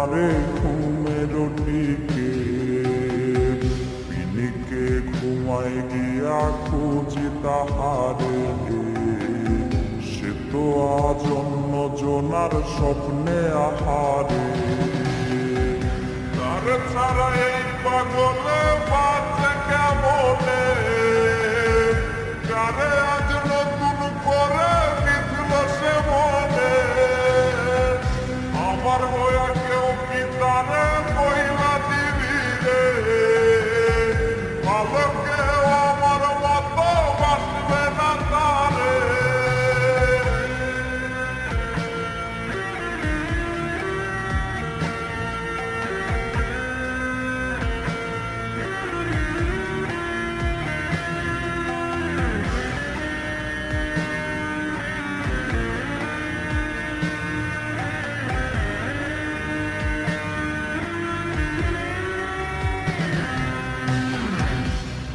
আমারে ঘুমের টিকে পিনিকে ঘুমায় গিয়া খুঁজি তাহারে সে তো আজ অন্য জনার স্বপ্নে আহারে তার ছাড়া এই পাগলে বাঁচে কেমনে কারে আজ নতুন করে বিধল সে মনে আমার হইয়া কেউ কি তারে কইলা দিবি রে ভালো কেউ আমার মতো বাসবে না তারে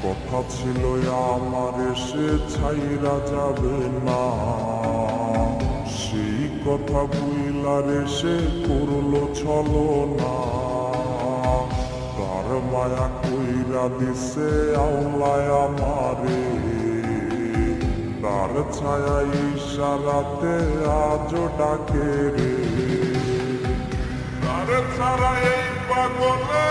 কথা ছিল আমার সে ছাইরা যাবে না সেই কথা বুইলারে সে করলো ছলো না তার মায়া কইরা দিছে আওলায় আমারে তার ছায়া ইশারাতে আজও ডাকে রে তার ছাড়া এই পাগলে